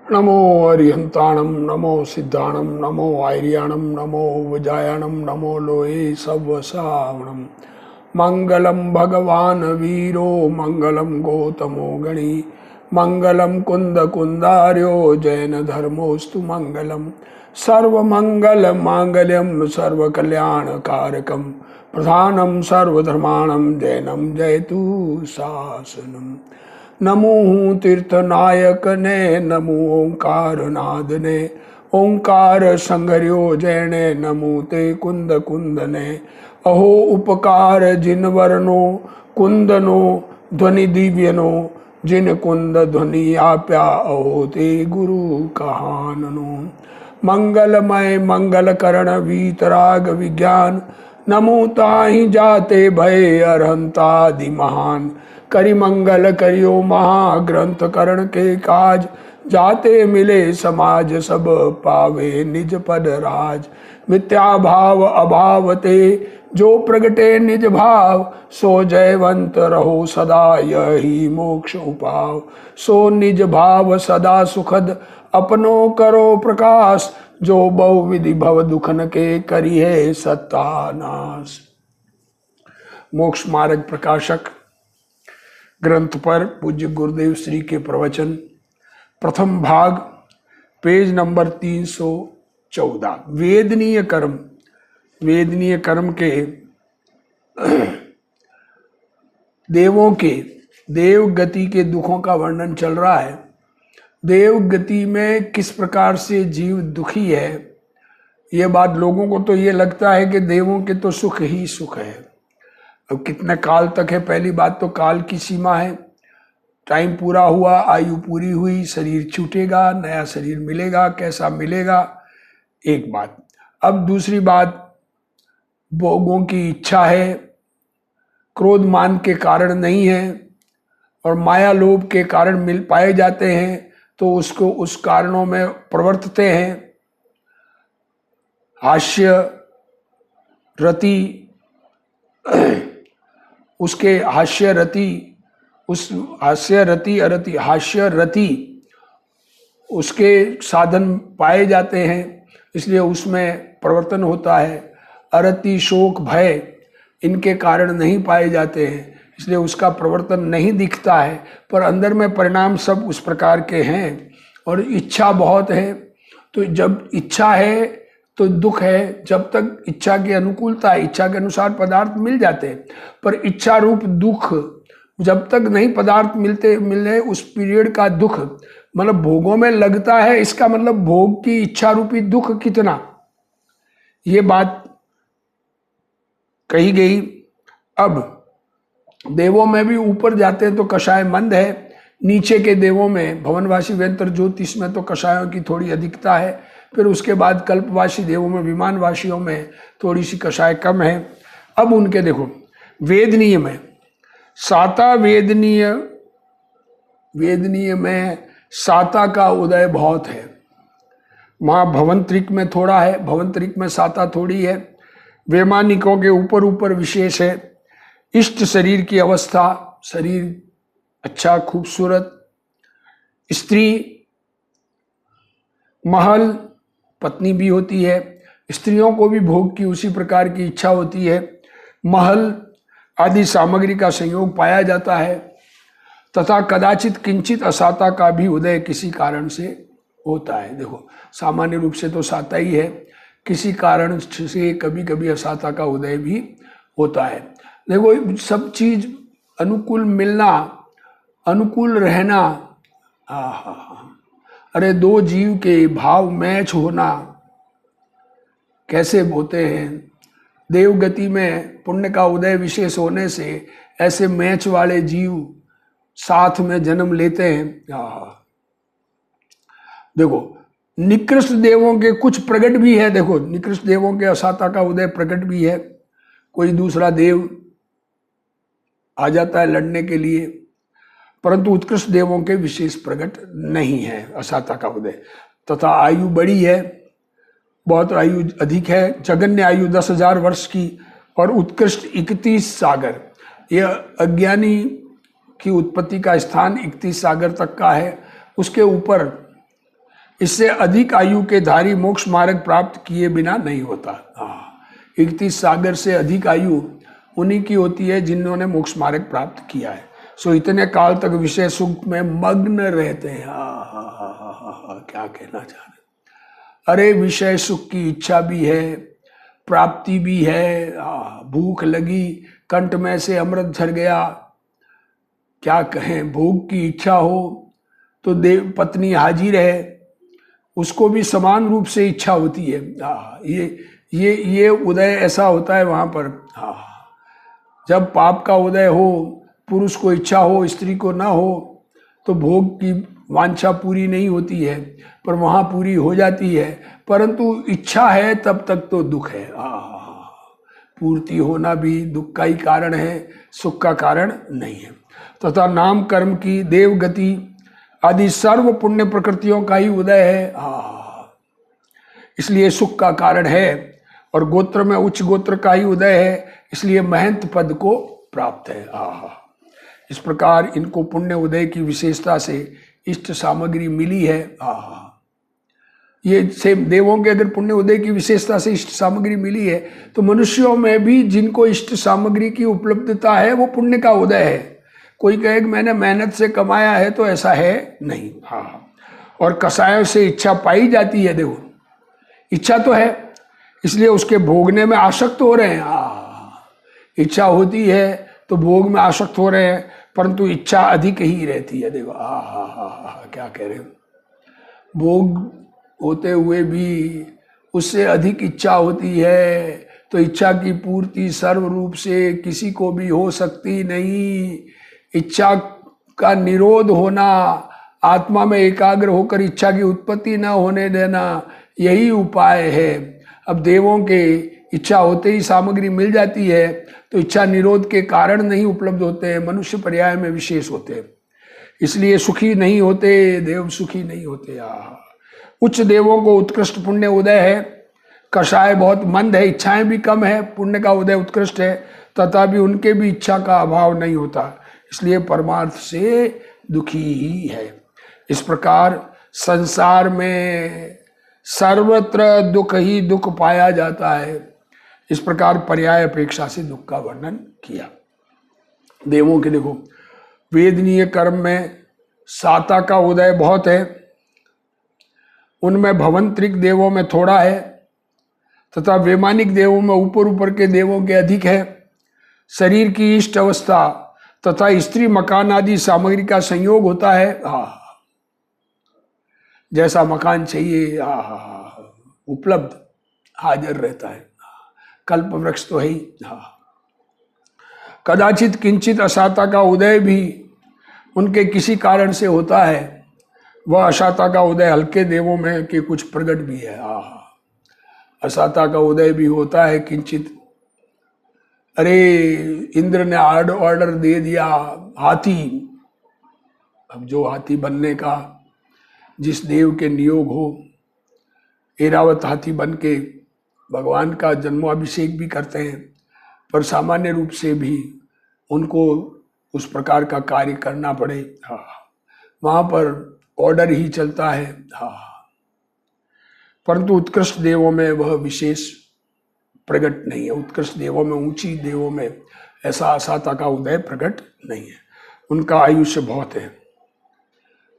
नमो अरिहंताणम नमो सिद्धाणम नमो आर्याणम नमो विजायाणम नमो लोये सवसावणम। मंगलम भगवान वीरो मंगलम गौतमो गणी मंगलम कुंद कुंदार्यो जैन धर्मोस्तु मंगलम। सर्वमंगल मांगल्यम सर्वकल्याणकारकम प्रधानम सर्वधर्माणम जैनम जयतु शासनम। नमो तीर्थनायक ने नमो ओंकार नाद ने ओंकार संगर्यो जैने नमो ते कुंद कुंद ने। अहो उपकार जिन वर्णो कुंदनो ध्वनि दिव्यनो जिन कुंद ध्वनि आप्या अहो ते गुरु कहाननो। मंगलमय मंगल करण वीतराग विज्ञान नमो ताहि जाते भय अरहंतादि महान। करि मंगल करियो महाग्रंथ करण के काज जाते मिले समाज सब पावे निज पद राज। मिथ्या भाव अभाव ते जो प्रगटे निज भाव सो जयवंत रहो सदा यही मोक्ष उपाव। सो निज भाव सदा सुखद अपनो करो प्रकाश जो बहुविधि भव दुखन के करिए सत्तानाश। मोक्ष मार्ग प्रकाशक ग्रंथ पर पूज्य गुरुदेव श्री के प्रवचन प्रथम भाग पेज नंबर 314। वेदनीय कर्म। वेदनीय कर्म के देवों के देव गति के दुखों का वर्णन चल रहा है। देव गति में किस प्रकार से जीव दुखी है, ये बात लोगों को तो ये लगता है कि देवों के तो सुख ही सुख है। अब कितने काल तक है, पहली बात तो काल की सीमा है। टाइम पूरा हुआ, आयु पूरी हुई, शरीर छूटेगा, नया शरीर मिलेगा, कैसा मिलेगा, एक बात। अब दूसरी बात, भोगों की इच्छा है, क्रोध मान के कारण नहीं है और माया लोभ के कारण मिल पाए जाते हैं तो उसको उस कारणों में प्रवर्तते हैं। हास्य रति, उसके हास्य रति, उस हास्य रति अरति हास्य रति उसके साधन पाए जाते हैं, इसलिए उसमें प्रवर्तन होता है। अरति शोक भय इनके कारण नहीं पाए जाते हैं, इसलिए उसका प्रवर्तन नहीं दिखता है, पर अंदर में परिणाम सब उस प्रकार के हैं। और इच्छा बहुत है, तो जब इच्छा है तो दुख है। जब तक इच्छा की अनुकूलता है, इच्छा के अनुसार पदार्थ मिल जाते हैं, पर इच्छा रूप दुख जब तक नहीं पदार्थ मिले उस पीरियड का दुख, मतलब भोगों में लगता है, इसका मतलब भोग की इच्छा रूपी दुख कितना, ये बात कही गई। अब देवों में भी ऊपर जाते हैं तो कषाय मंद है, नीचे के देवों में भवनवासी व्यंतर ज्योतिष में तो कषायों की थोड़ी अधिकता है, फिर उसके बाद कल्पवासी देवों में विमानवासियों में थोड़ी सी कषाय कम है। अब उनके देखो वेदनीय में साता, वेदनीय में साता का उदय बहुत है। वहाँ भवंतरिक में थोड़ा है, भवंतरिक में साता थोड़ी है। वैमानिकों के ऊपर ऊपर विशेष है। इष्ट शरीर की अवस्था, शरीर अच्छा खूबसूरत, स्त्री महल पत्नी भी होती है, स्त्रियों को भी भोग की उसी प्रकार की इच्छा होती है। महल आदि सामग्री का संयोग पाया जाता है तथा कदाचित किंचित असाता का भी उदय किसी कारण से होता है। देखो सामान्य रूप से तो साता ही है, किसी कारण से कभी कभी असाता का उदय भी होता है। देखो सब चीज अनुकूल मिलना, अनुकूल रहना, अरे दो जीव के भाव मैच होना कैसे होते हैं। देवगति में पुण्य का उदय विशेष होने से ऐसे मैच वाले जीव साथ में जन्म लेते हैं। देखो निकृष्ट देवों के कुछ प्रकट भी है। देखो निकृष्ट देवों के असाता का उदय प्रकट भी है, कोई दूसरा देव आ जाता है लड़ने के लिए, परंतु उत्कृष्ट देवों के विशेष प्रकट नहीं है असाता का उदय। तथा आयु बड़ी है, बहुत आयु अधिक है। जगन्य आयु 10,000 वर्ष की और उत्कृष्ट 31 सागर। यह अज्ञानी की उत्पत्ति का स्थान 31 सागर तक का है। उसके ऊपर इससे अधिक आयु के धारी मोक्ष मार्ग प्राप्त किए बिना नहीं होता। 31 सागर से अधिक आयु उन्हीं की होती है जिन्होंने मोक्ष मार्ग प्राप्त किया है। सो इतने काल तक विषय सुख में मग्न रहते हैं। क्या कहना चाह रहे, अरे विषय सुख की इच्छा भी है, प्राप्ति भी है, भूख लगी, कंठ में से अमृत झर गया, क्या कहें, भोग की इच्छा हो तो देव पत्नी हाजिर है, उसको भी समान रूप से इच्छा होती है। ये उदय ऐसा होता है वहां पर। जब पाप का उदय हो, पुरुष को इच्छा हो, स्त्री को ना हो, तो भोग की वांछा पूरी नहीं होती है, पर वहां पूरी हो जाती है। परंतु इच्छा है तब तक तो दुख है। पूर्ति होना भी दुख का ही कारण है, सुख का कारण नहीं है। तथा नाम कर्म की देव गति आदि सर्व पुण्य प्रकृतियों का ही उदय है, इसलिए सुख का कारण है। और गोत्र में उच्च गोत्र का ही उदय है, इसलिए महंत पद को प्राप्त है। इस प्रकार इनको पुण्य उदय की विशेषता से इष्ट सामग्री मिली है। ये सेम देवों के अगर पुण्य उदय की विशेषता से इष्ट सामग्री मिली है, तो मनुष्यों में भी जिनको इष्ट सामग्री की उपलब्धता है वो पुण्य का उदय है। कोई कहे कि मैंने मेहनत से कमाया है, तो ऐसा है नहीं। और कसायों से इच्छा पाई जाती है। देखो, इच्छा तो है, इसलिए उसके भोगने में आसक्त हो रहे हैं। इच्छा होती है तो भोग में आसक्त हो रहे हैं, परंतु इच्छा अधिक ही रहती है। देखो क्या कह रहे हो, भोग होते हुए भी उससे अधिक इच्छा होती है, तो इच्छा की पूर्ति सर्व रूप से किसी को भी हो सकती नहीं। इच्छा का निरोध होना, आत्मा में एकाग्र होकर इच्छा की उत्पत्ति न होने देना, यही उपाय है। अब देवों के इच्छा होते ही सामग्री मिल जाती है, तो इच्छा निरोध के कारण नहीं उपलब्ध होते हैं, मनुष्य पर्याय में विशेष होते हैं, इसलिए सुखी नहीं होते, देव सुखी नहीं होते। उच्च देवों को उत्कृष्ट पुण्य उदय है, कषाय बहुत मंद है, इच्छाएं भी कम है, पुण्य का उदय उत्कृष्ट है, तथापि उनके भी इच्छा का अभाव नहीं होता, इसलिए परमार्थ से दुखी ही है। इस प्रकार संसार में सर्वत्र दुख ही दुख पाया जाता है। इस प्रकार पर्याय अपेक्षा से दुख का वर्णन किया। देवों के देखो, वेदनीय कर्म में साता का उदय बहुत है, उनमें भवंतरिक देवों में थोड़ा है, तथा वैमानिक देवों में ऊपर ऊपर के देवों के अधिक है। शरीर की इष्ट अवस्था तथा स्त्री मकान आदि सामग्री का संयोग होता है। जैसा मकान चाहिए उपलब्ध हाजिर रहता है। कल्प वृक्ष तो है ही। कदाचित किंचित असाता का उदय भी उनके किसी कारण से होता है। वह असाता का उदय हल्के देवों में के कुछ प्रकट भी है। असाता का उदय भी होता है किंचित। अरे इंद्र ने ऑर्डर दे दिया हाथी, अब जो हाथी बनने का जिस देव के नियोग हो, ऐरावत हाथी बन के भगवान का जन्माभिषेक भी करते हैं, पर सामान्य रूप से भी उनको उस प्रकार का कार्य करना पड़े। वहाँ पर ऑर्डर ही चलता है। परंतु उत्कृष्ट देवों में वह विशेष प्रकट नहीं है। उत्कृष्ट देवों में, ऊंची देवों में ऐसा असाता का उदय प्रकट नहीं है। उनका आयुष्य बहुत है,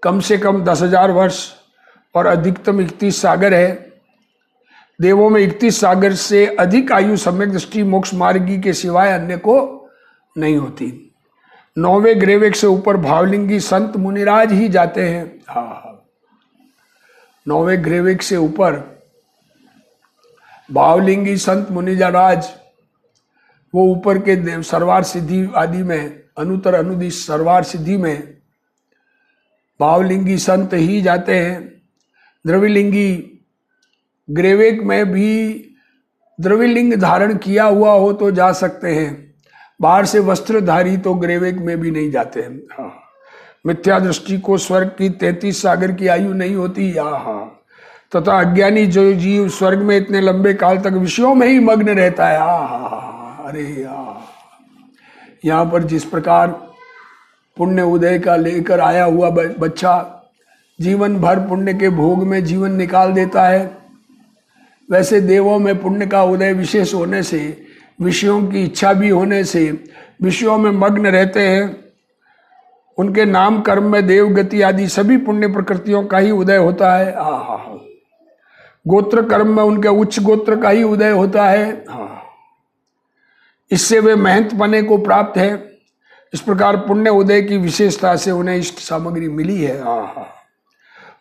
कम से कम 10,000 वर्ष और अधिकतम 31 सागर है। देवों में 31 सागर से अधिक आयु सम्यक दृष्टि मोक्ष मार्गी के सिवाय अन्य को नहीं होती। 9वें ग्रेवेक से ऊपर भावलिंगी संत मुनिराज ही जाते हैं। 9वें ग्रेवेक से ऊपर भावलिंगी संत मुनिराज, वो ऊपर के देव सर्वार सिद्धि आदि में, अनुतर अनुदिश सर्वार सिद्धि में भावलिंगी संत ही जाते हैं। द्रविलिंगी ग्रेवेक में भी द्रविलिंग धारण किया हुआ हो तो जा सकते हैं, बाहर से वस्त्रधारी तो ग्रेवेक में भी नहीं जाते हैं। मिथ्या दृष्टि को स्वर्ग की 33 सागर की आयु नहीं होती। तथा अज्ञानी जो जीव स्वर्ग में इतने लंबे काल तक विषयों में ही मग्न रहता है। अरे यहाँ पर जिस प्रकार पुण्य उदय का लेकर आया हुआ बच्चा जीवन भर पुण्य के भोग में जीवन निकाल देता है, वैसे देवों में पुण्य का उदय विशेष होने से, विषयों की इच्छा भी होने से विषयों में मग्न रहते हैं। उनके नाम कर्म में देवगति आदि सभी पुण्य प्रकृतियों का ही उदय होता है। गोत्र कर्म में उनके उच्च गोत्र का ही उदय होता है। इससे वे महंत बने को प्राप्त है। इस प्रकार पुण्य उदय की विशेषता से उन्हें इष्ट सामग्री मिली है।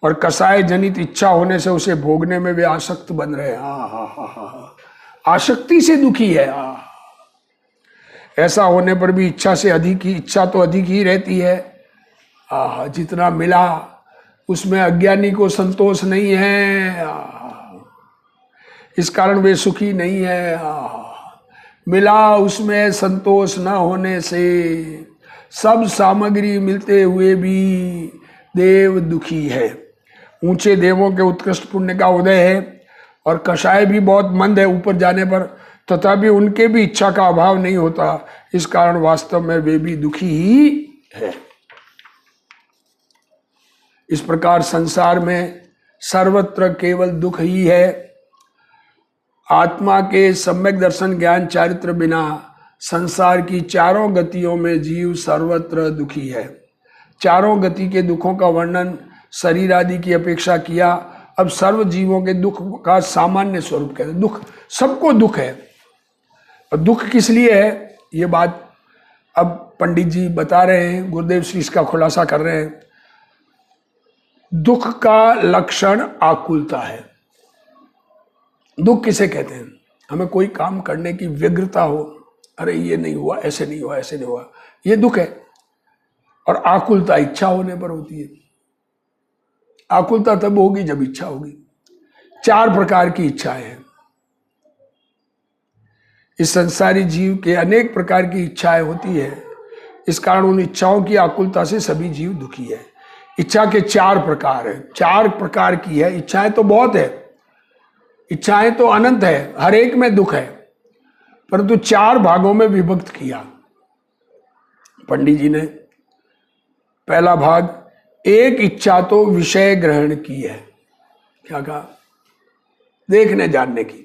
और कसाय जनित इच्छा होने से उसे भोगने में वे आसक्त बन रहे हैं। आसक्ति से दुखी है। ऐसा होने पर भी इच्छा से अधिक ही, इच्छा तो अधिक ही रहती है। जितना मिला उसमें अज्ञानी को संतोष नहीं है, इस कारण वे सुखी नहीं है। मिला उसमें संतोष न होने से सब सामग्री मिलते हुए भी देव दुखी है। ऊंचे देवों के उत्कृष्ट पुण्य का उदय है और कषाय भी बहुत मंद है ऊपर जाने पर, तथापि उनके भी इच्छा का अभाव नहीं होता। इस कारण वास्तव में वे भी दुखी ही है। इस प्रकार संसार में सर्वत्र केवल दुख ही है। आत्मा के सम्यक दर्शन ज्ञान चारित्र बिना संसार की चारों गतियों में जीव सर्वत्र दुखी है। चारों गति के दुखों का वर्णन शरीर आदि की अपेक्षा किया। अब सर्व जीवों के दुख का सामान्य स्वरूप कहते हैं। दुख, सबको दुख है। और दुख किस लिए है ये बात अब पंडित जी बता रहे हैं, गुरुदेव श्री इसका खुलासा कर रहे हैं। दुख का लक्षण आकुलता है। दुख किसे कहते हैं? हमें कोई काम करने की व्यग्रता हो, अरे ये नहीं हुआ, ऐसे नहीं हुआ, ऐसे नहीं हुआ, ये दुख है। और आकुलता इच्छा होने पर होती है। आकुलता तब होगी जब इच्छा होगी। चार प्रकार की इच्छाएं हैं। इस संसारी जीव के अनेक प्रकार की इच्छाएं होती है। इस कारण उन इच्छाओं की आकुलता से सभी जीव दुखी है। इच्छा के चार प्रकार है। चार प्रकार की है। इच्छाएं तो बहुत है, इच्छाएं तो अनंत है, हर एक में दुख है, परंतु चार भागों में विभक्त किया पंडित जी ने। पहला भाग, एक इच्छा तो विषय ग्रहण की है। क्या कहा? देखने जानने की।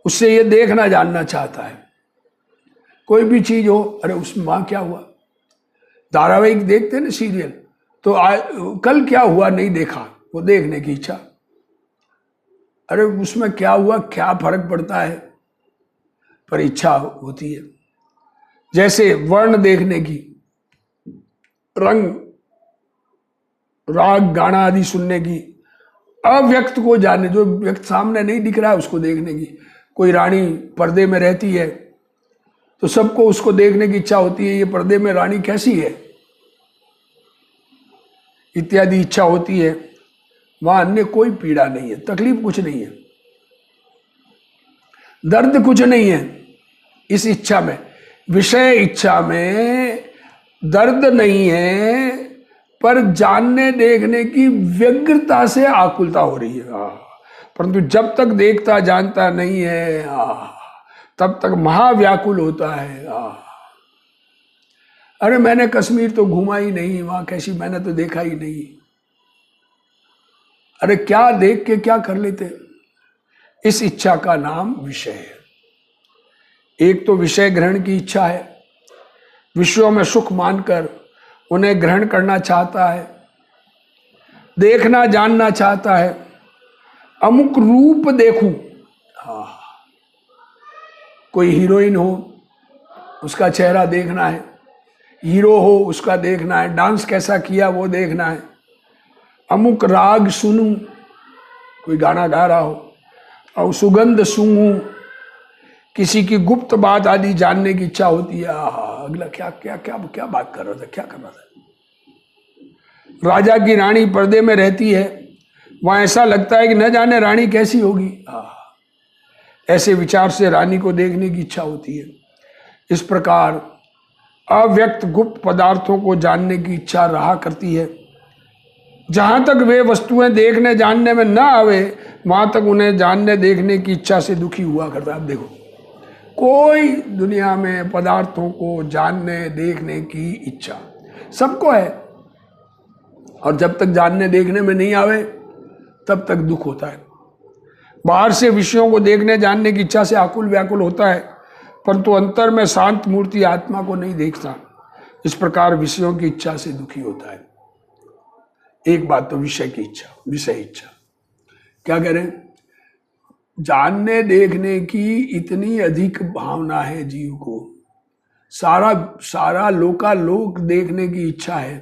उससे ये देखना जानना चाहता है। कोई भी चीज हो, अरे उसमें वहां क्या हुआ, धारावाहिक देखते ना सीरियल, तो कल क्या हुआ नहीं देखा, वो देखने की इच्छा। अरे उसमें क्या हुआ, क्या फर्क पड़ता है, पर इच्छा होती है। जैसे वर्ण देखने की, रंग राग गाना आदि सुनने की, अव्यक्त को जानने, जो व्यक्त सामने नहीं दिख रहा है उसको देखने की। कोई रानी पर्दे में रहती है तो सबको उसको देखने की इच्छा होती है, ये पर्दे में रानी कैसी है इत्यादि इच्छा होती है। वहां अन्य कोई पीड़ा नहीं है, तकलीफ कुछ नहीं है, दर्द कुछ नहीं है इस इच्छा में। विषय इच्छा में दर्द नहीं है, पर जानने देखने की व्यग्रता से आकुलता हो रही है। परंतु जब तक देखता जानता नहीं है तब तक महाव्याकुल होता है। अरे मैंने कश्मीर तो घूमा ही नहीं, वहां कैसी, मैंने तो देखा ही नहीं। अरे क्या देख के क्या कर लेते? इस इच्छा का नाम विषय है। एक तो विषय ग्रहण की इच्छा है, विषयों में सुख मानकर उन्हें ग्रहण करना चाहता है, देखना जानना चाहता है। अमुक रूप देखूं, कोई हीरोइन हो उसका चेहरा देखना है, हीरो हो उसका देखना है, डांस कैसा किया वो देखना है। अमुक राग सुनूं, कोई गाना गा रहा हो, और सुगंध सूंघूं, किसी की गुप्त बात आदि जानने की इच्छा होती है। अगला क्या क्या क्या क्या बात कर रहा था, क्या कर रहा था। राजा की रानी पर्दे में रहती है, वहां ऐसा लगता है कि न जाने रानी कैसी होगी। ऐसे विचार से रानी को देखने की इच्छा होती है। इस प्रकार अव्यक्त गुप्त पदार्थों को जानने की इच्छा रहा करती है। जहां तक वे वस्तुएं देखने जानने में न आवे, वहां तक उन्हें जानने देखने की इच्छा से दुखी हुआ करता है। अब देखो, कोई दुनिया में पदार्थों को जानने देखने की इच्छा सबको है, और जब तक जानने देखने में नहीं आवे तब तक दुख होता है। बाहर से विषयों को देखने जानने की इच्छा से आकुल व्याकुल होता है, परंतु अंतर में शांत मूर्ति आत्मा को नहीं देखता। इस प्रकार विषयों की इच्छा से दुखी होता है। एक बात तो विषय की इच्छा, विषय इच्छा क्या करें, जानने देखने की इतनी अधिक भावना है जीव को, सारा लोकालोक देखने की इच्छा है,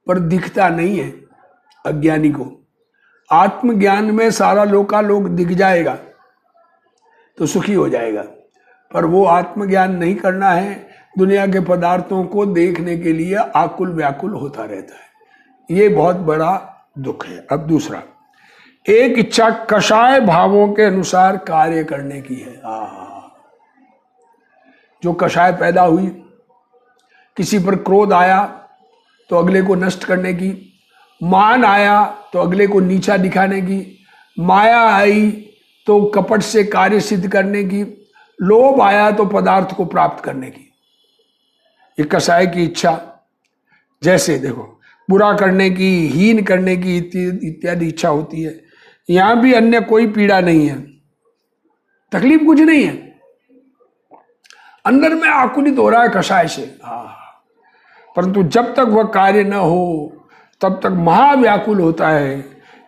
पर दिखता नहीं है अज्ञानी को। आत्मज्ञान में सारा लोकालोक दिख जाएगा तो सुखी हो जाएगा, पर वो आत्मज्ञान नहीं करना है, दुनिया के पदार्थों को देखने के लिए आकुल व्याकुल होता रहता है। ये बहुत बड़ा दुख है। अब दूसरा, एक इच्छा कषाय भावों के अनुसार कार्य करने की है। जो कषाय पैदा हुई, किसी पर क्रोध आया तो अगले को नष्ट करने की, मान आया तो अगले को नीचा दिखाने की, माया आई तो कपट से कार्य सिद्ध करने की, लोभ आया तो पदार्थ को प्राप्त करने की। ये कषाय की इच्छा, जैसे देखो बुरा करने की, हीन करने की इत्यादि इच्छा होती है। यहां भी अन्य कोई पीड़ा नहीं है, तकलीफ कुछ नहीं है, अंदर में आकुलित हो रहा है कषाय से। परंतु जब तक वह कार्य न हो तब तक महाव्याकुल होता है।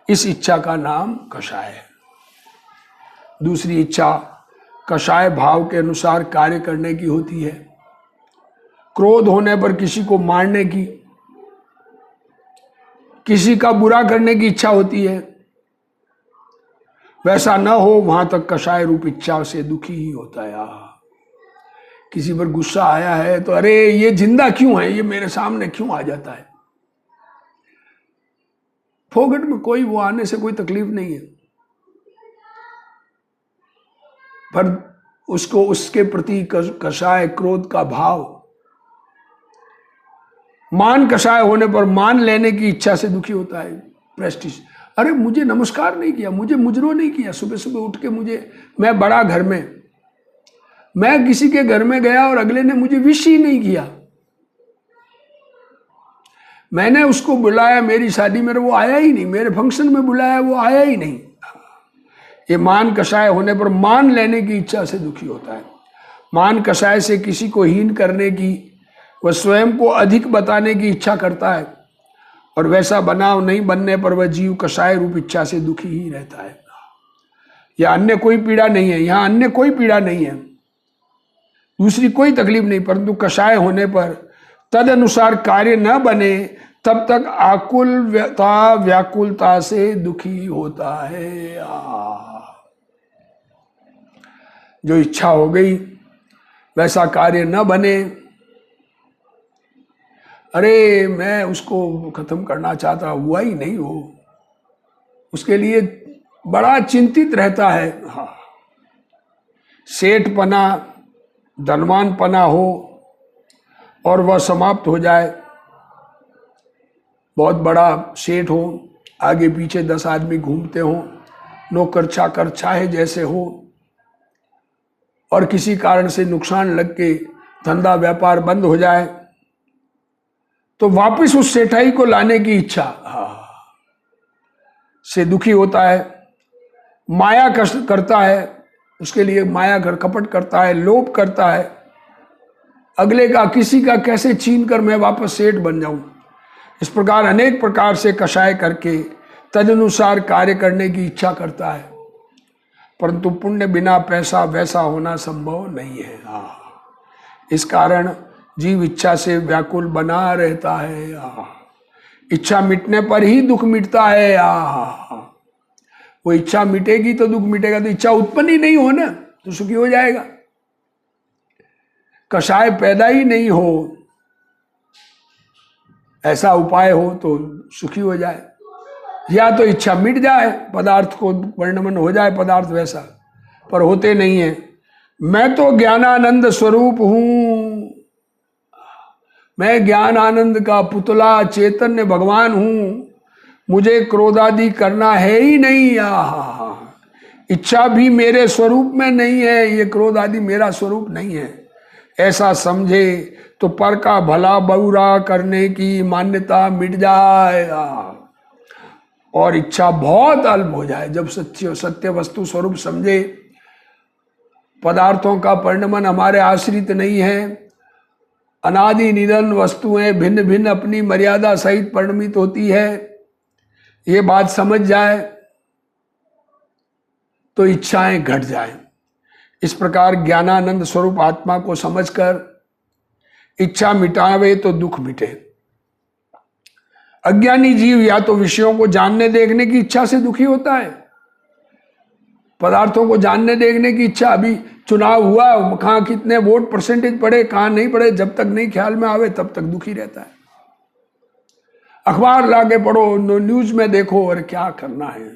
इस इच्छा का नाम कषाय है। दूसरी इच्छा कषाय भाव के अनुसार कार्य करने की होती है। क्रोध होने पर किसी को मारने की, किसी का बुरा करने की इच्छा होती है। वैसा न हो वहां तक कषाय रूप इच्छा से दुखी ही होता है। किसी पर गुस्सा आया है तो अरे ये जिंदा क्यों है, ये मेरे सामने क्यों आ जाता है। फोगट में कोई वो आने से कोई तकलीफ नहीं है, पर उसको उसके प्रति कषाय क्रोध का भाव, मान कषाय होने पर मान लेने की इच्छा से दुखी होता है। प्रेस्टीज, अरे मुझे नमस्कार नहीं किया, मुझे मुजरो नहीं किया, सुबह सुबह उठ के मैं बड़ा घर में, मैं किसी के घर में गया और अगले ने मुझे विश ही नहीं किया, मैंने उसको बुलाया मेरी शादी में, वो आया ही नहीं, मेरे फंक्शन में बुलाया वो आया ही नहीं। ये मान कषाय होने पर मान लेने की इच्छा से दुखी होता है। मान कषाय से किसी को हीन करने की, वह स्वयं को अधिक बताने की इच्छा करता है, और वैसा बनाव नहीं बनने पर वह जीव कषाय रूप इच्छा से दुखी ही रहता है। यह अन्य कोई पीड़ा नहीं है, यहाँ अन्य कोई पीड़ा नहीं है, दूसरी कोई तकलीफ नहीं, परंतु कषाय होने पर तद अनुसार कार्य न बने तब तक आकुलता व्याकुलता से दुखी होता है। जो इच्छा हो गई वैसा कार्य न बने, अरे मैं उसको खत्म करना चाहता, हुआ ही नहीं हो, उसके लिए बड़ा चिंतित रहता है। सेठपना धनवानपना हो और वह समाप्त हो जाए, बहुत बड़ा सेठ हो, आगे पीछे 10 आदमी घूमते हो, नौकर चाकर चाहे जैसे हो, और किसी कारण से नुकसान लग के धंधा व्यापार बंद हो जाए तो वापस उस सेठाई को लाने की इच्छा से दुखी होता है। माया करता है, उसके लिए माया कर कपट करता है, लोभ करता है, अगले का किसी का कैसे छीन कर मैं वापस सेठ बन जाऊं। इस प्रकार अनेक प्रकार से कषाय करके तदनुसार कार्य करने की इच्छा करता है, परंतु पुण्य बिना पैसा वैसा होना संभव नहीं है। इस कारण जीव इच्छा से व्याकुल बना रहता है। इच्छा मिटने पर ही दुख मिटता है। वो इच्छा मिटेगी तो दुख मिटेगा, तो इच्छा उत्पन्न ही नहीं हो ना तो सुखी हो जाएगा। कषाय पैदा ही नहीं हो, ऐसा उपाय हो तो सुखी हो जाए, या तो इच्छा मिट जाए, पदार्थ को वर्णमन हो जाए पदार्थ वैसा, पर होते नहीं है। मैं तो ज्ञानानंद स्वरूप हूं, मैं ज्ञान आनंद का पुतला चैतन्य भगवान हूं, मुझे क्रोधादि करना है ही नहीं। इच्छा भी मेरे स्वरूप में नहीं है, ये क्रोध आदि मेरा स्वरूप नहीं है, ऐसा समझे तो पर का भला बुरा करने की मान्यता मिट जाएगा और इच्छा बहुत अल्प हो जाए। जब सत्य वस्तु स्वरूप समझे, पदार्थों का परिणमन हमारे आश्रित नहीं है, अनादि निधन वस्तुएं भिन्न भिन्न अपनी मर्यादा सहित परिणमित होती है, ये बात समझ जाए तो इच्छाएं घट जाएं। इस प्रकार ज्ञानानंद स्वरूप आत्मा को समझकर इच्छा मिटावे तो दुख मिटे। अज्ञानी जीव या तो विषयों को जानने देखने की इच्छा से दुखी होता है, पदार्थों को जानने देखने की इच्छा, अभी चुनाव हुआ, कहाँ कितने वोट परसेंटेज पड़े, कहाँ नहीं पड़े, जब तक नहीं ख्याल में आवे तब तक दुखी रहता है। अखबार लाके पढ़ो, न्यूज में देखो, और क्या करना है,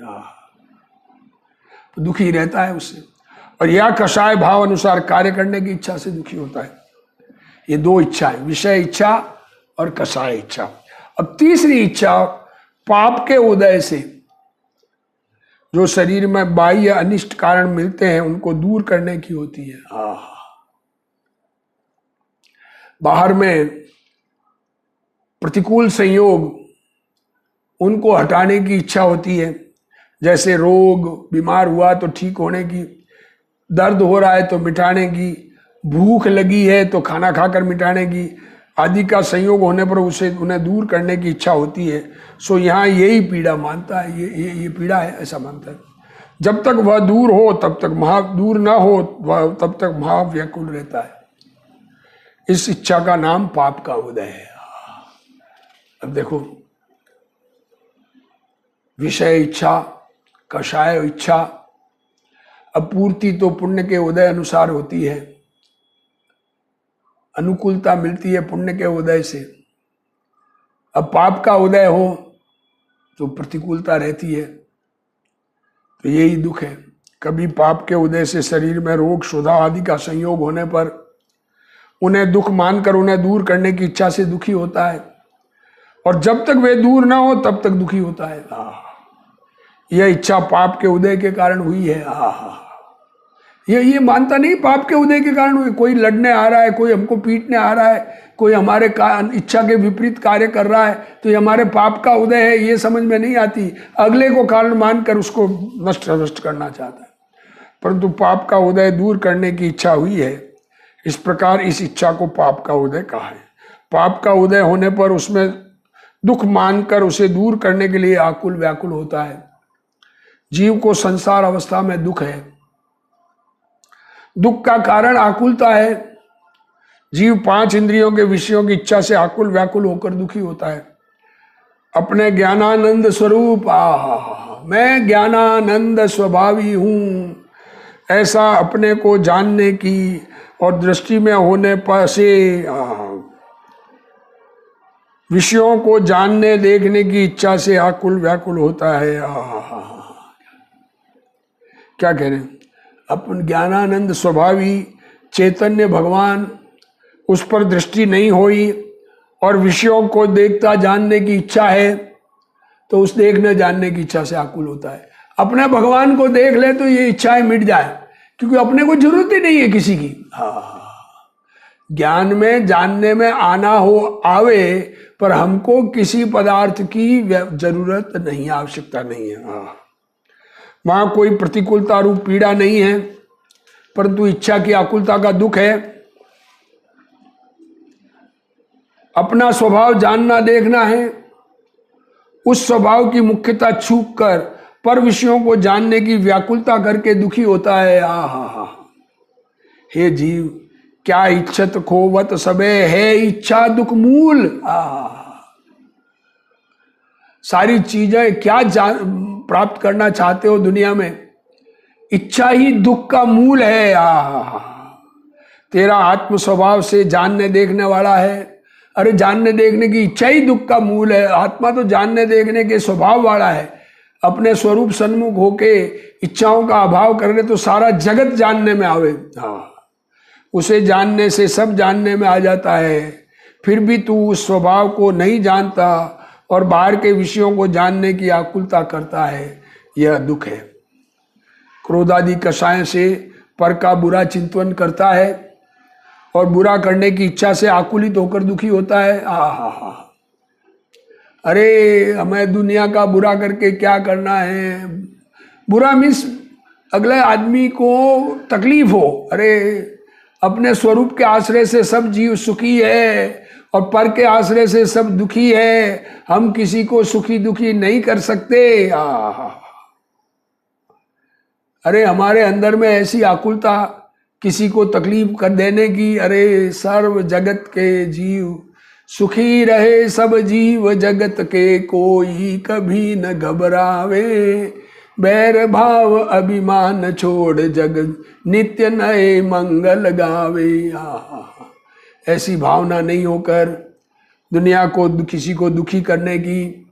तो दुखी रहता है उससे। और यह कषाय भाव अनुसार कार्य करने की इच्छा से दुखी होता है। ये दो इच्छाएं, विषय इच्छा और कषाय इच्छा। अब तीसरी इच्छा पाप के उदय से जो शरीर में बाह्य अनिष्ट कारण मिलते हैं उनको दूर करने की होती है। बाहर में प्रतिकूल संयोग, उनको हटाने की इच्छा होती है। जैसे रोग, बीमार हुआ तो ठीक होने की, दर्द हो रहा है तो मिटाने की, भूख लगी है तो खाना खाकर मिटाने की आदि का संयोग होने पर उसे उन्हें दूर करने की इच्छा होती है। सो यहाँ यही पीड़ा मानता है, ये पीड़ा है ऐसा मानता है। जब तक वह दूर हो तब तक दूर ना हो वह तब तक महाव्याकुल रहता है। इस इच्छा का नाम पाप का उदय है। अब देखो, विषय इच्छा, कषाय इच्छा, अब पूर्ति तो पुण्य के उदय अनुसार होती है, अनुकूलता मिलती है पुण्य के उदय से। अब पाप का उदय हो तो प्रतिकूलता रहती है, तो यही दुख है। कभी पाप के उदय से शरीर में रोग, क्षुधा आदि का संयोग होने पर उन्हें दुख मानकर उन्हें दूर करने की इच्छा से दुखी होता है, और जब तक वे दूर ना हो तब तक दुखी होता है। यह इच्छा पाप के उदय के कारण हुई है। ये मानता नहीं पाप के उदय के कारण हुई। कोई लड़ने आ रहा है, कोई हमको पीटने आ रहा है, कोई हमारे इच्छा के विपरीत कार्य कर रहा है, तो ये हमारे पाप का उदय है, ये समझ में नहीं आती। अगले को कारण मानकर उसको नष्ट करना चाहता है, परंतु पाप का उदय दूर करने की इच्छा हुई है। इस प्रकार इस इच्छा को पाप का उदय कहा है। पाप का उदय होने पर उसमें दुख मानकर उसे दूर करने के लिए आकुल व्याकुल होता है। जीव को संसार अवस्था में दुख है, दुख का कारण आकुलता है। जीव 5 इंद्रियों के विषयों की इच्छा से आकुल व्याकुल होकर दुखी होता है। अपने ज्ञानानंद स्वरूप मैं ज्ञानानंद स्वभावी हूं, ऐसा अपने को जानने की और दृष्टि में होने पर से विषयों को जानने देखने की इच्छा से आकुल व्याकुल होता है। क्या कह रहे हैं? अपन ज्ञानानंद स्वभावी चैतन्य भगवान, उस पर दृष्टि नहीं हुई और विषयों को देखता जानने की इच्छा है, तो उस देखने जानने की इच्छा से आकुल होता है। अपने भगवान को देख ले तो ये इच्छाएं मिट जाए, क्योंकि अपने को जरूरत ही नहीं है किसी की। ज्ञान में जानने में आना हो आवे, पर हमको किसी पदार्थ की जरूरत नहीं, आवश्यकता नहीं है। वहां कोई प्रतिकूलता रूप पीड़ा नहीं है, परंतु इच्छा की आकुलता का दुख है। अपना स्वभाव जानना देखना है, उस स्वभाव की मुख्यता छूक कर पर विषयों को जानने की व्याकुलता करके दुखी होता है। हे जीव, क्या इच्छत खोवत सबे, है इच्छा दुख मूल। सारी चीजें क्या प्राप्त करना चाहते हो दुनिया में, इच्छा ही दुख का मूल है। तेरा आत्म स्वभाव से जानने देखने वाला है। अरे जानने देखने की इच्छा ही दुख का मूल है। आत्मा तो जानने देखने के स्वभाव वाला है। अपने स्वरूप सन्मुख होके इच्छाओं का अभाव करने तो सारा जगत जानने में आवे। उसे जानने से सब जानने में आ जाता है। फिर भी तू उस स्वभाव को नहीं जानता और बाहर के विषयों को जानने की आकुलता करता है, यह दुख है। क्रोध आदि कषाय से पर का बुरा चिंतन करता है और बुरा करने की इच्छा से आकुलित होकर दुखी होता है। हा, अरे हमें दुनिया का बुरा करके क्या करना है। बुरा मीन्स अगले आदमी को तकलीफ हो। अरे अपने स्वरूप के आश्रय से सब जीव सुखी है और पर के आश्रय से सब दुखी है। हम किसी को सुखी दुखी नहीं कर सकते। अरे हमारे अंदर में ऐसी आकुलता किसी को तकलीफ कर देने की। अरे सर्व जगत के जीव सुखी रहे, सब जीव जगत के कोई कभी न घबरावे। बैर भाव अभिमान छोड़ जग नित्य नए मंगल गावे। ऐसी भावना नहीं होकर दुनिया को किसी को दुखी करने की।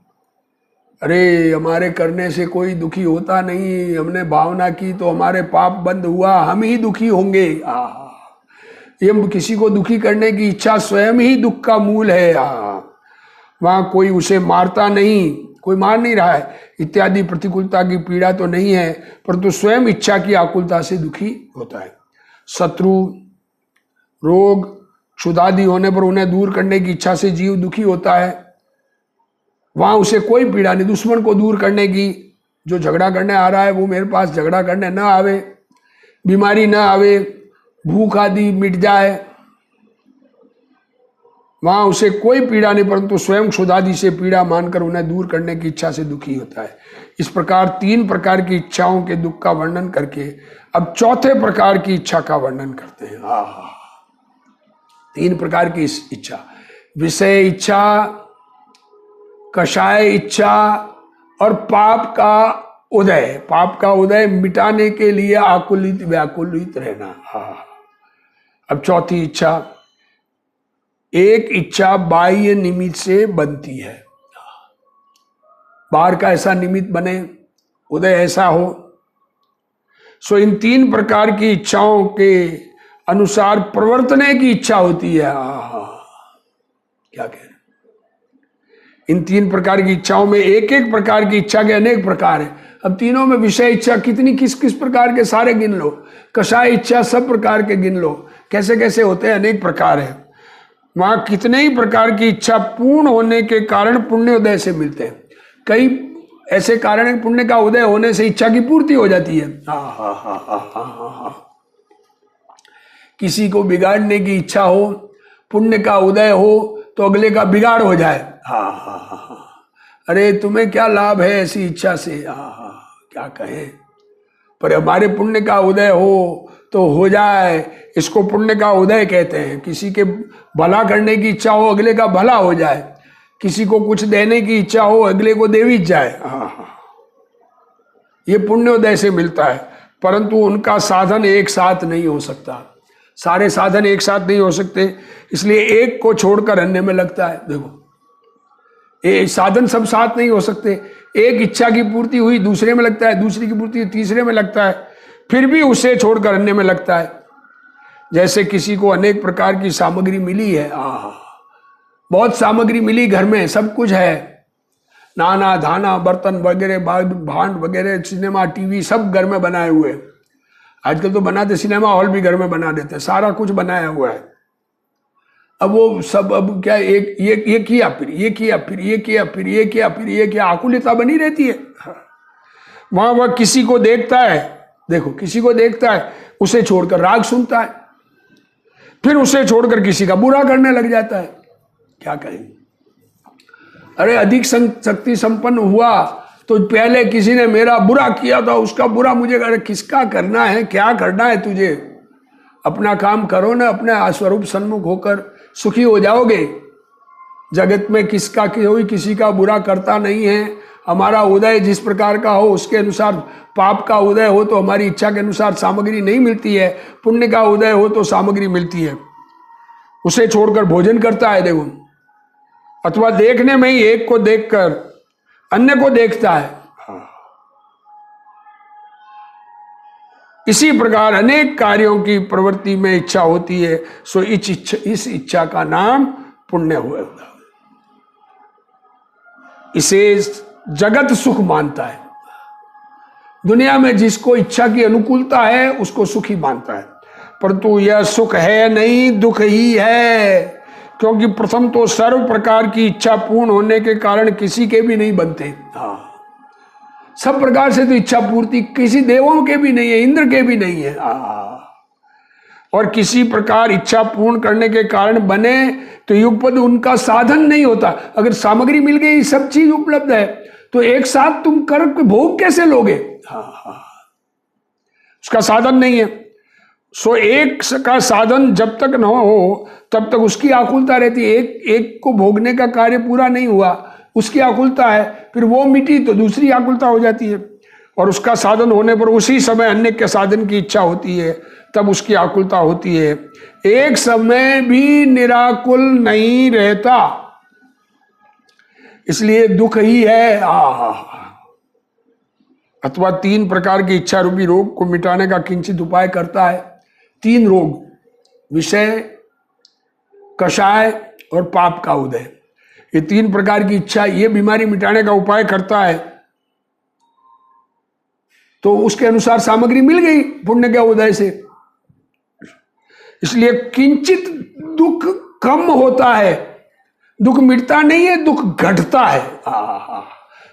अरे हमारे करने से कोई दुखी होता नहीं, हमने भावना की तो हमारे पाप बंद हुआ, हम ही दुखी होंगे। ये किसी को दुखी करने की इच्छा स्वयं ही दुख का मूल है। वहां कोई उसे मारता नहीं, कोई मार नहीं रहा है इत्यादि प्रतिकूलता की पीड़ा तो नहीं है, परंतु स्वयं इच्छा की आकुलता से दुखी होता है। शत्रु रोग क्षुधादि होने पर उन्हें दूर करने की इच्छा से जीव दुखी होता है। वहां उसे कोई पीड़ा नहीं। दुश्मन को दूर करने की, जो झगड़ा करने आ रहा है वो मेरे पास झगड़ा करने न आवे, बीमारी न आवे, भूख आदि मिट जाए, वहां उसे कोई पीड़ा नहीं, परंतु स्वयं क्षुधादि से पीड़ा मानकर उन्हें दूर करने की इच्छा से दुखी होता है। इस प्रकार 3 प्रकार की इच्छाओं के दुख का वर्णन करके अब 4थे प्रकार की इच्छा का वर्णन करते हैं। 3 प्रकार की इच्छा, विषय इच्छा, कषाय इच्छा और पाप का उदय। पाप का उदय मिटाने के लिए आकुलित व्याकुलित रहना। अब 4थी इच्छा, एक इच्छा बाह्य निमित्त से बनती है। बाहर का ऐसा निमित्त बने, उदय ऐसा हो। सो इन 3 प्रकार की इच्छाओं के अनुसार प्रवर्तने की इच्छा होती है। क्या कह रहे, इन 3 प्रकार की इच्छाओं में एक एक प्रकार की इच्छा के अनेक प्रकार है। अब तीनों में विषय इच्छा कितनी किस किस प्रकार के सारे गिन लो, कषाय इच्छा सब प्रकार के गिन लो, कैसे कैसे होते हैं, अनेक प्रकार है। वहां कितने ही प्रकार की इच्छा पूर्ण होने के कारण पुण्योदय से मिलते हैं। कई ऐसे कारण है पुण्य का उदय होने से इच्छा की पूर्ति हो जाती है। किसी को बिगाड़ने की इच्छा हो, पुण्य का उदय हो तो अगले का बिगाड़ हो जाए। अरे तुम्हें क्या लाभ है ऐसी इच्छा से, क्या कहें। पर हमारे पुण्य का उदय हो तो हो जाए, इसको पुण्य का उदय कहते हैं। किसी के भला करने की इच्छा हो, अगले का भला हो जाए। किसी को कुछ देने की इच्छा हो, अगले को दे भी जाए। ये पुण्योदय से मिलता है, परंतु उनका साधन एक साथ नहीं हो सकता। सारे साधन एक साथ नहीं हो सकते, इसलिए एक को छोड़कर अन्य में लगता है। देखो, ये साधन सब साथ नहीं हो सकते। एक इच्छा की पूर्ति हुई दूसरे में लगता है, दूसरी की पूर्ति तीसरे में लगता है, फिर भी उसे छोड़कर अन्य में लगता है। जैसे किसी को अनेक प्रकार की सामग्री मिली है, बहुत सामग्री मिली, घर में सब कुछ है, नाना धाना बर्तन वगैरह भांड वगैरह, सिनेमा टीवी सब घर में बनाए हुए। आजकल तो बनाते, सिनेमा हॉल भी घर में बना देते, सारा कुछ बनाया हुआ है। अब वो सब अब क्या, एक ये किया, फिर ये किया, फिर ये किया, फिर ये किया, फिर ये किया, आकुलता बनी रहती है। वहां वह किसी को देखता है, देखो किसी को देखता है, उसे छोड़कर राग सुनता है, फिर उसे छोड़कर किसी का बुरा करने लग जाता है। क्या कहें। अरे अधिक शक्ति संपन्न हुआ तो पहले किसी ने मेरा बुरा किया था, उसका बुरा मुझे, अरे किसका करना है, क्या करना है तुझे, अपना काम करो ना, अपने स्वरूप सन्मुख होकर सुखी हो जाओगे। जगत में किसका कोई किसी का बुरा करता नहीं है। हमारा उदय जिस प्रकार का हो उसके अनुसार, पाप का उदय हो तो हमारी इच्छा के अनुसार सामग्री नहीं मिलती है, पुण्य का उदय हो तो सामग्री मिलती है। उसे छोड़कर भोजन करता है, देखो, अथवा देखने में ही एक को देखकर अन्य को देखता है। इसी प्रकार अनेक कार्यों की प्रवृत्ति में इच्छा होती है, सो इस इच्छा का नाम पुण्य हुआ। इसे जगत सुख मानता है। दुनिया में जिसको इच्छा की अनुकूलता है उसको सुखी मानता है। परंतु यह सुख है नहीं, दुख ही है। क्योंकि प्रथम तो सर्व प्रकार की इच्छा पूर्ण होने के कारण किसी के भी नहीं बनते। हाँ, सब प्रकार से तो इच्छा पूर्ति किसी देवों के भी नहीं है, इंद्र के भी नहीं है। और किसी प्रकार इच्छा पूर्ण करने के कारण बने तो युगपद उनका साधन नहीं होता। अगर सामग्री मिल गई, सब चीज उपलब्ध है, तो एक साथ तुम कर्म के भोग कैसे लोगे? उसका साधन नहीं है। सो एक का साधन जब तक न हो तब तक उसकी आकुलता रहती है। एक को भोगने का कार्य पूरा नहीं हुआ, उसकी आकुलता है, फिर वो मिटी तो दूसरी आकुलता हो जाती है। और उसका साधन होने पर उसी समय अन्य के साधन की इच्छा होती है, तब उसकी आकुलता होती है। एक समय भी निराकुल नहीं रहता, इसलिए दुख ही है। अथवा 3 प्रकार की इच्छा रूपी रोग को मिटाने का किंचित उपाय करता है। 3 रोग, विषय, कषाय और पाप का उदय, ये 3 प्रकार की इच्छा, ये बीमारी मिटाने का उपाय करता है। तो उसके अनुसार सामग्री मिल गई पुण्य के उदय से, इसलिए किंचित दुख कम होता है। दुख मिटता नहीं है, दुख घटता है।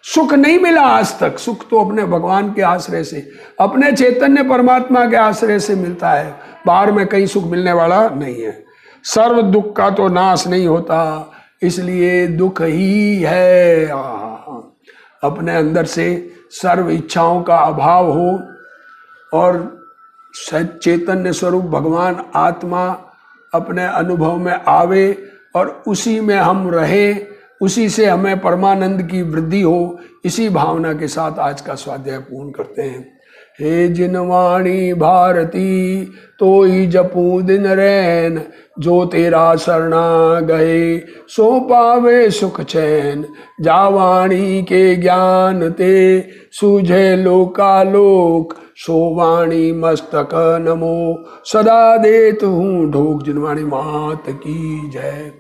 सुख नहीं मिला आज तक, सुख तो अपने भगवान के आश्रय से, अपने चैतन्य परमात्मा के आश्रय से मिलता है। बाहर में कहीं सुख मिलने वाला नहीं है। सर्व दुख का तो नाश नहीं होता, इसलिए दुख ही है। अपने अंदर से सर्व इच्छाओं का अभाव हो और चैतन्य स्वरूप भगवान आत्मा अपने अनुभव में आवे और उसी में हम रहे, उसी से हमें परमानंद की वृद्धि हो, इसी भावना के साथ आज का स्वाध्याय पूर्ण करते हैं। हे जिनवाणी भारती तो ही जपू दिन रैन, जो तेरा शरणा गए सो पावे सुख चैन। जावाणी के ज्ञान ते सूझे लोकालोक, सो वाणी मस्तक नमो सदा देत हूँ ढोक। जिनवाणी मात की जय।